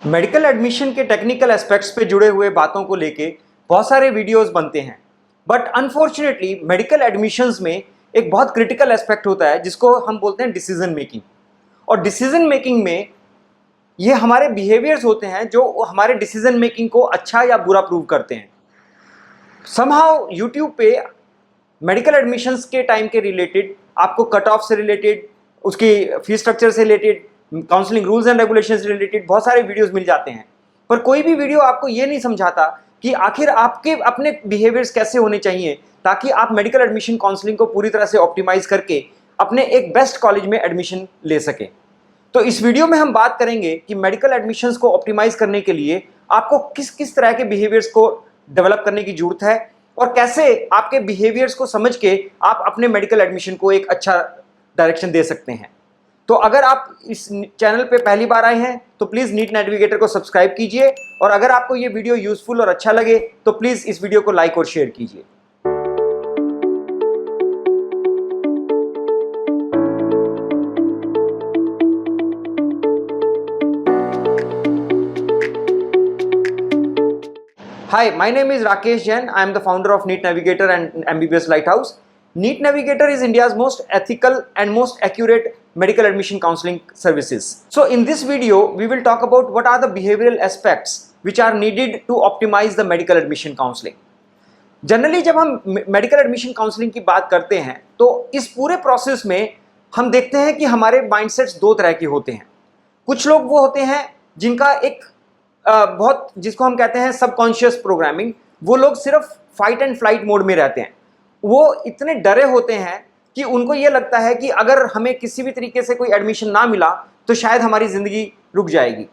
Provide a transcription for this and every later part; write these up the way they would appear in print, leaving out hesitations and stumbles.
Medical admission के technical aspects पे जुड़े हुए बातों को लेके बहुत सारे वीडियोस बनते हैं, बट अनफॉर्चुनेटली मेडिकल एडमिशन्स में एक बहुत क्रिटिकल एस्पेक्ट होता है जिसको हम बोलते हैं डिसीजन मेकिंग। और डिसीजन मेकिंग में ये हमारे बिहेवियर्स होते हैं जो हमारे डिसीजन मेकिंग को अच्छा या बुरा प्रूव करते हैं। समहाउ यूट्यूब पे मेडिकल एडमिशन्स के टाइम के रिलेटेड आपको कट ऑफ से रिलेटेड, उसकी फीस स्ट्रक्चर से related, counselling rules and regulations से रिलेटेड बहुत सारे वीडियोस मिल जाते हैं, पर कोई भी वीडियो आपको ये नहीं समझाता कि आखिर आपके अपने बिहेवियर्स कैसे होने चाहिए ताकि आप मेडिकल एडमिशन काउंसलिंग को पूरी तरह से ऑप्टिमाइज करके अपने एक बेस्ट कॉलेज में एडमिशन ले सके। तो इस वीडियो में हम बात करेंगे कि मेडिकल एडमिशन्स को ऑप्टिमाइज करने के लिए आपको किस किस तरह के बिहेवियर्स को डेवलप करने की जरूरत है और कैसे आपके बिहेवियर्स को समझ के आप अपने मेडिकल एडमिशन को एक अच्छा डायरेक्शन दे सकते हैं। तो अगर आप इस चैनल पे पहली बार आए हैं तो प्लीज़ नीट नेविगेटर को सब्सक्राइब कीजिए, और अगर आपको ये वीडियो यूजफुल और अच्छा लगे तो प्लीज़ इस वीडियो को लाइक और शेयर कीजिए। Hi, my name is Rakesh Jain. I am the founder of NEET Navigator and MBBS Lighthouse. NEET Navigator is India's most ethical and most accurate medical admission counseling services. So in this video, we will talk about what are the behavioral aspects which are needed to optimize the medical admission counseling. Generally जब हम medical admission counseling की बात करते हैं तो इस पूरे process में हम देखते हैं कि हमारे माइंडसेट्स दो तरह के होते हैं। कुछ लोग वो होते हैं जिनका एक बहुत, जिसको हम कहते हैं सबकॉन्शियस प्रोग्रामिंग, वो लोग सिर्फ फाइट एंड फ्लाइट मोड में रहते हैं। वो इतने डरे होते हैं कि उनको ये लगता है कि अगर हमें किसी भी तरीके से कोई एडमिशन ना मिला तो शायद हमारी ज़िंदगी रुक जाएगी।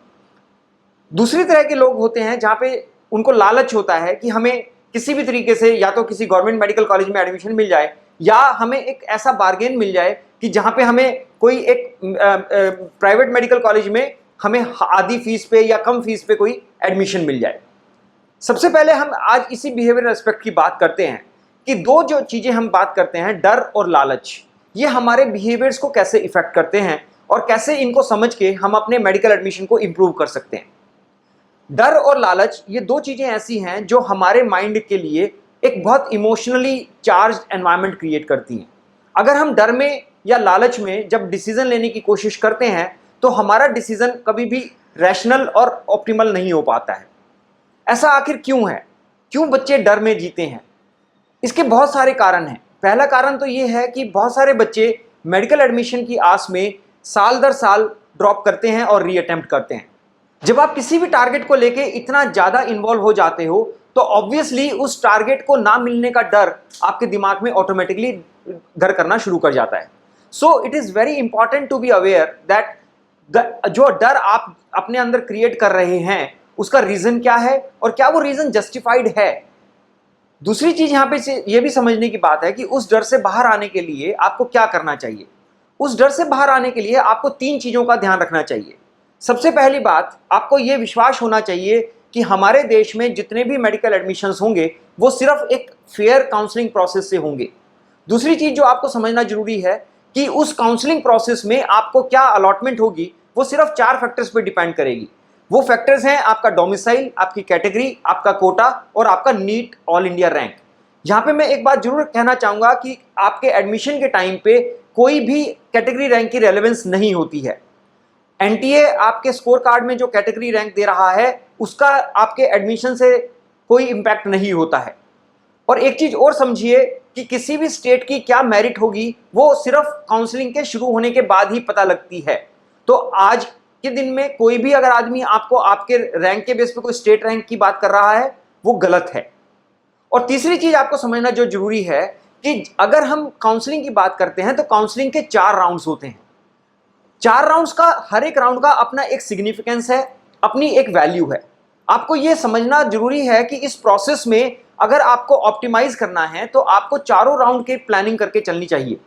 दूसरी तरह के लोग होते हैं जहाँ पे उनको लालच होता है कि हमें किसी भी तरीके से या तो किसी गवर्नमेंट मेडिकल कॉलेज में एडमिशन मिल जाए या हमें एक ऐसा बार्गेन मिल जाए कि जहाँ पे हमें कोई एक प्राइवेट मेडिकल कॉलेज में हमें आधी फीस पे या कम फीस पे कोई एडमिशन मिल जाए। सबसे पहले हम आज इसी बिहेवियर एस्पेक्ट की बात करते हैं कि दो जो चीज़ें हम बात करते हैं, डर और लालच, ये हमारे बिहेवियर्स को कैसे इफेक्ट करते हैं और कैसे इनको समझ के हम अपने मेडिकल एडमिशन को इम्प्रूव कर सकते हैं। डर और लालच ये दो चीज़ें ऐसी हैं जो हमारे माइंड के लिए एक बहुत इमोशनली चार्ज एनवायरनमेंट क्रिएट करती हैं। अगर हम डर में या लालच में जब डिसीजन लेने की कोशिश करते हैं तो हमारा डिसीजन कभी भी रैशनल और ऑप्टिमल नहीं हो पाता है। ऐसा आखिर क्यों है? क्यों बच्चे डर में जीते हैं? इसके बहुत सारे कारण हैं। पहला कारण तो ये है कि बहुत सारे बच्चे मेडिकल एडमिशन की आस में साल दर साल ड्रॉप करते हैं और रीअटेम्प्ट करते हैं। जब आप किसी भी टारगेट को लेके इतना ज़्यादा इन्वॉल्व हो जाते हो तो ऑब्वियसली उस टारगेट को ना मिलने का डर आपके दिमाग में ऑटोमेटिकली घर करना शुरू कर जाता है। So it is very important to be aware that जो डर आप अपने अंदर क्रिएट कर रहे हैं उसका रीजन क्या है और क्या वो रीजन जस्टिफाइड है। दूसरी चीज यहां पे ये भी समझने की बात है कि उस डर से बाहर आने के लिए आपको क्या करना चाहिए। उस डर से बाहर आने के लिए आपको तीन चीजों का ध्यान रखना चाहिए। सबसे पहली बात, आपको ये विश्वास होना चाहिए कि हमारे देश में जितने भी मेडिकल एडमिशन्स होंगे वो सिर्फ एक फेयर काउंसलिंग प्रोसेस से होंगे। दूसरी चीज जो आपको समझना जरूरी है कि उस काउंसलिंग प्रोसेस में आपको क्या अलॉटमेंट होगी वो सिर्फ 4 फैक्टर्स पे डिपेंड करेगी। वो फैक्टर्स हैं आपका डोमिसाइल, आपकी कैटेगरी, आपका कोटा और आपका नीट ऑल इंडिया रैंक। यहाँ पे मैं एक बात जरूर कहना चाहूँगा कि आपके एडमिशन के टाइम पे कोई भी कैटेगरी रैंक की रेलेवेंस नहीं होती है। एनटीए आपके स्कोर कार्ड में जो कैटेगरी रैंक दे रहा है उसका आपके एडमिशन से कोई इम्पैक्ट नहीं होता है। और एक चीज़ और समझिए कि किसी भी स्टेट की क्या मेरिट होगी वो सिर्फ काउंसलिंग के शुरू होने के बाद ही पता लगती है। तो आज के दिन में कोई भी अगर आदमी आपको आपके रैंक के बेस पे कोई स्टेट रैंक की बात कर रहा है वो गलत है। और तीसरी चीज आपको समझना जो जरूरी है कि अगर हम काउंसलिंग की बात करते हैं तो काउंसलिंग के 4 राउंड्स होते हैं। 4 राउंड्स का हर एक राउंड का अपना एक सिग्निफिकेंस है, अपनी एक वैल्यू है। आपको ये समझना जरूरी है कि इस प्रोसेस में अगर आपको ऑप्टिमाइज करना है तो आपको चारों राउंड की प्लानिंग करके चलनी चाहिए।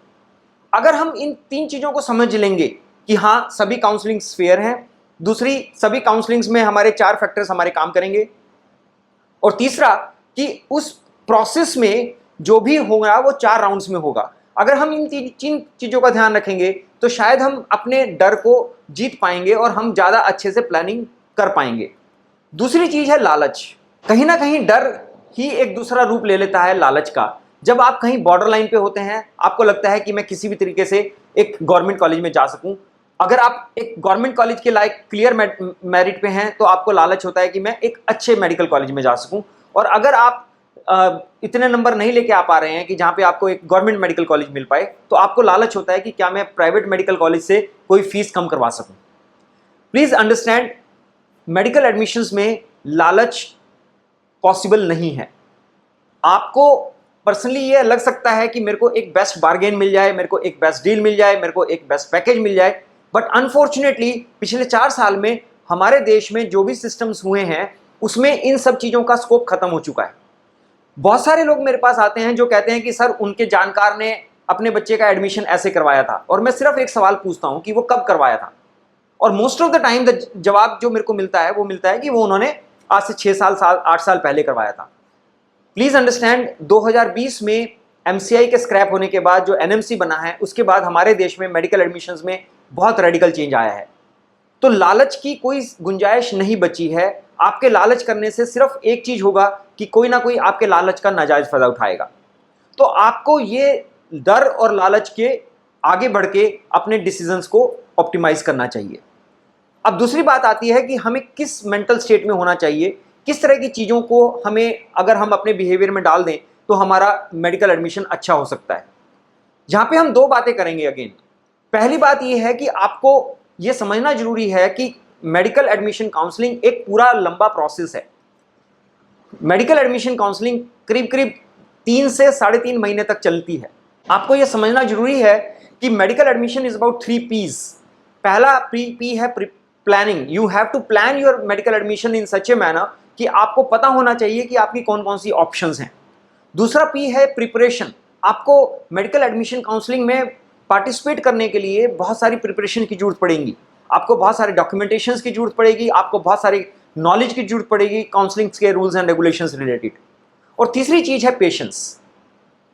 अगर हम इन 3 चीज़ों को समझ लेंगे कि हाँ सभी काउंसलिंग्स फेयर हैं, दूसरी सभी काउंसलिंग्स में हमारे 4 फैक्टर्स हमारे काम करेंगे, और तीसरा कि उस प्रोसेस में जो भी होगा वो 4 राउंड्स में होगा। अगर हम इन 3 चीज़ों का ध्यान रखेंगे तो शायद हम अपने डर को जीत पाएंगे और हम ज़्यादा अच्छे से प्लानिंग कर पाएंगे। दूसरी चीज है लालच। कहीं ना कहीं डर ही एक दूसरा रूप ले लेता है लालच का। जब आप कहीं बॉर्डर लाइन पे होते हैं, आपको लगता है कि मैं किसी भी तरीके से एक गवर्नमेंट कॉलेज में जा सकूं। अगर आप एक गवर्नमेंट कॉलेज के लायक क्लियर मेरिट पे हैं तो आपको लालच होता है कि मैं एक अच्छे मेडिकल कॉलेज में जा सकूं। और अगर आप इतने नंबर नहीं लेके आ पा रहे हैं कि जहां पे आपको एक गवर्नमेंट मेडिकल कॉलेज मिल पाए, तो आपको लालच होता है कि क्या मैं प्राइवेट मेडिकल कॉलेज से कोई फीस कम करवा सकूं। प्लीज अंडरस्टैंड, मेडिकल एडमिशंस में लालच पॉसिबल नहीं है। आपको पर्सनली ये लग सकता है कि मेरे को एक बेस्ट बार्गेन मिल जाए, मेरे को एक बेस्ट डील मिल जाए, मेरे को एक बेस्ट पैकेज मिल जाए, बट अनफॉर्चुनेटली पिछले 4 साल में हमारे देश में जो भी सिस्टम्स हुए हैं उसमें इन सब चीज़ों का स्कोप खत्म हो चुका है। बहुत सारे लोग मेरे पास आते हैं जो कहते हैं कि सर उनके जानकार ने अपने बच्चे का एडमिशन ऐसे करवाया था, और मैं सिर्फ एक सवाल पूछता हूं कि वो कब करवाया था, और most of the time the जवाब जो मेरे को मिलता है वो मिलता है कि वो उन्होंने आज से 6 साल 8 साल पहले करवाया था। प्लीज अंडरस्टैंड, 2020 में एमसीआई के स्क्रैप होने के बाद जो एनएमसी बना है, उसके बाद हमारे देश में मेडिकल एडमिशंस में बहुत रेडिकल चेंज आया है। तो लालच की कोई गुंजाइश नहीं बची है। आपके लालच करने से सिर्फ एक चीज होगा कि कोई ना कोई आपके लालच का नाजायज फायदा उठाएगा। तो आपको ये डर और लालच के आगे बढ़ के अपने डिसीजंस को ऑप्टिमाइज करना चाहिए। अब दूसरी बात आती है कि हमें किस मेंटल स्टेट में होना चाहिए, किस तरह की चीज़ों को हमें अगर हम अपने बिहेवियर में डाल दें तो हमारा मेडिकल एडमिशन अच्छा हो सकता है। यहाँ पे हम 2 बातें करेंगे अगेन। पहली बात यह है कि आपको यह समझना जरूरी है कि मेडिकल एडमिशन काउंसलिंग एक पूरा लंबा प्रोसेस है। मेडिकल एडमिशन काउंसलिंग करीब करीब 3 से 3.5 महीने तक चलती है। आपको यह समझना जरूरी है कि medical admission is about 3 P's। पहला पी है planning. You have to plan your medical admission in such a manner कि आपको पता होना चाहिए कि आपकी कौन कौन सी ऑप्शंस हैं। दूसरा पी है प्रिपरेशन। आपको मेडिकल एडमिशन काउंसलिंग में पार्टिसिपेट करने के लिए बहुत सारी प्रिपरेशन की जरूरत पड़ेगी। आपको बहुत सारे डॉक्यूमेंटेशंस की जरूरत पड़ेगी, आपको बहुत सारी नॉलेज की जरूरत पड़ेगी काउंसलिंग के रूल्स एंड रेगुलेशंस रिलेटेड। और तीसरी चीज है पेशेंस।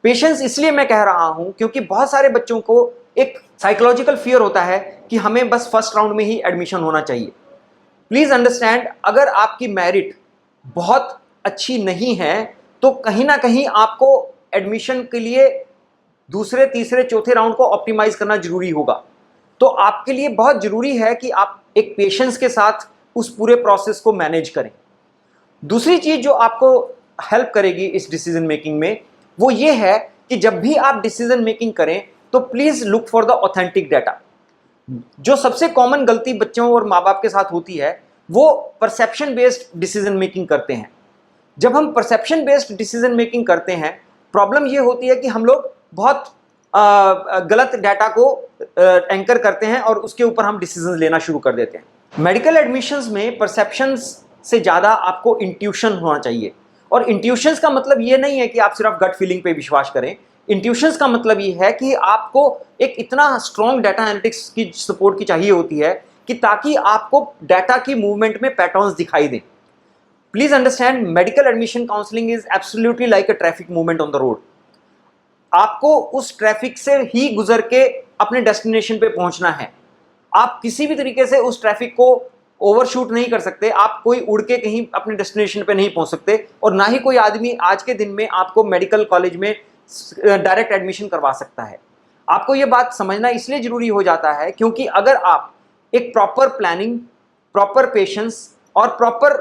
पेशेंस इसलिए मैं कह रहा हूं क्योंकि बहुत सारे बच्चों को एक साइकोलॉजिकल फियर होता है कि हमें बस फर्स्ट राउंड में ही एडमिशन होना चाहिए। प्लीज अंडरस्टैंड, अगर आपकी मेरिट बहुत अच्छी नहीं है तो कहीं ना कहीं आपको एडमिशन के लिए दूसरे तीसरे चौथे राउंड को ऑप्टिमाइज करना जरूरी होगा। तो आपके लिए बहुत जरूरी है कि आप एक पेशेंस के साथ उस पूरे प्रोसेस को मैनेज करें। दूसरी चीज जो आपको हेल्प करेगी इस डिसीजन मेकिंग में वो ये है कि जब भी आप डिसीजन मेकिंग करें तो please look for the authentic data. जो सबसे कॉमन गलती बच्चों और माँ बाप के साथ होती है वो परसेप्शन बेस्ड डिसीजन मेकिंग करते हैं। जब हम परसेप्शन बेस्ड डिसीजन मेकिंग करते हैं, प्रॉब्लम ये होती है कि हम लोग बहुत गलत डाटा को एंकर करते हैं और उसके ऊपर हम डिसीजन लेना शुरू कर देते हैं। मेडिकल एडमिशंस में परसेप्शंस से ज़्यादा आपको इंट्यूशन होना चाहिए। और इंट्यूशंस का मतलब ये नहीं है कि आप सिर्फ गट फीलिंग पे विश्वास करें। इंट्यूशंस का मतलब ये है कि आपको एक इतना स्ट्रॉन्ग डाटा एनालिटिक्स की सपोर्ट की चाहिए होती है कि ताकि आपको डाटा की मूवमेंट में पैटर्न्स दिखाई दें। Please understand, medical admission counselling is absolutely like a traffic movement on the road. आपको उस ट्रैफिक से ही गुजर के अपने डेस्टिनेशन पे पहुंचना है। आप किसी भी तरीके से उस ट्रैफिक को ओवरशूट नहीं कर सकते। आप कोई उड़ के कहीं अपने डेस्टिनेशन पे नहीं पहुंच सकते, और ना ही कोई आदमी आज के दिन में आपको मेडिकल कॉलेज में डायरेक्ट एडमिशन करवा सकता है। आपको ये बात समझना इसलिए जरूरी हो जाता है क्योंकि अगर आप एक प्रॉपर प्लानिंग, प्रॉपर पेशेंस और प्रॉपर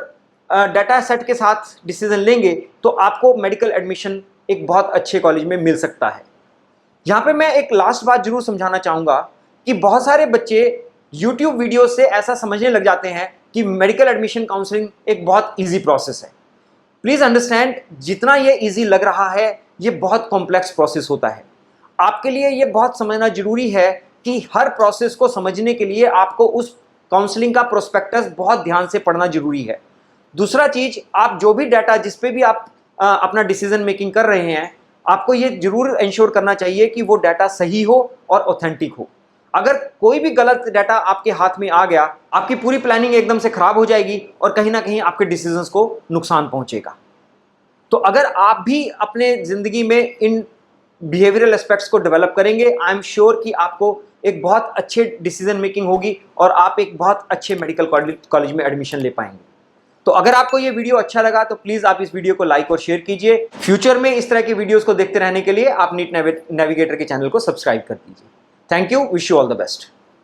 डाटा सेट के साथ डिसीजन लेंगे तो आपको मेडिकल एडमिशन एक बहुत अच्छे कॉलेज में मिल सकता है। यहाँ पे मैं एक लास्ट बात जरूर समझाना चाहूँगा कि बहुत सारे बच्चे YouTube वीडियो से ऐसा समझने लग जाते हैं कि मेडिकल एडमिशन काउंसलिंग एक बहुत ईजी प्रोसेस है। प्लीज अंडरस्टैंड, जितना ये ईजी लग रहा है ये बहुत कॉम्प्लेक्स प्रोसेस होता है। आपके लिए ये बहुत समझना जरूरी है कि हर प्रोसेस को समझने के लिए आपको उस काउंसलिंग का प्रोस्पेक्टस बहुत ध्यान से पढ़ना जरूरी है। दूसरा चीज, आप जो भी डाटा जिस पे भी आप अपना डिसीजन मेकिंग कर रहे हैं, आपको ये जरूर इंश्योर करना चाहिए कि वो डाटा सही हो और ऑथेंटिक हो। अगर कोई भी गलत डाटा आपके हाथ में आ गया, आपकी पूरी प्लानिंग एकदम से खराब हो जाएगी और कहीं ना कहीं आपके डिसीजंस को नुकसान पहुंचेगा। तो अगर आप भी अपने जिंदगी में इन बिहेवियरल एस्पेक्ट्स को डेवलप करेंगे, आई एम श्योर कि आपको एक बहुत अच्छे डिसीजन मेकिंग होगी और आप एक बहुत अच्छे मेडिकल कॉलेज में एडमिशन ले पाएंगे। तो अगर आपको ये वीडियो अच्छा लगा तो प्लीज आप इस वीडियो को लाइक और शेयर कीजिए। फ्यूचर में इस तरह की वीडियोस को देखते रहने के लिए आप नीट नेविगेटर के चैनल को सब्सक्राइब कर दीजिए। Thank you, wish you all the best.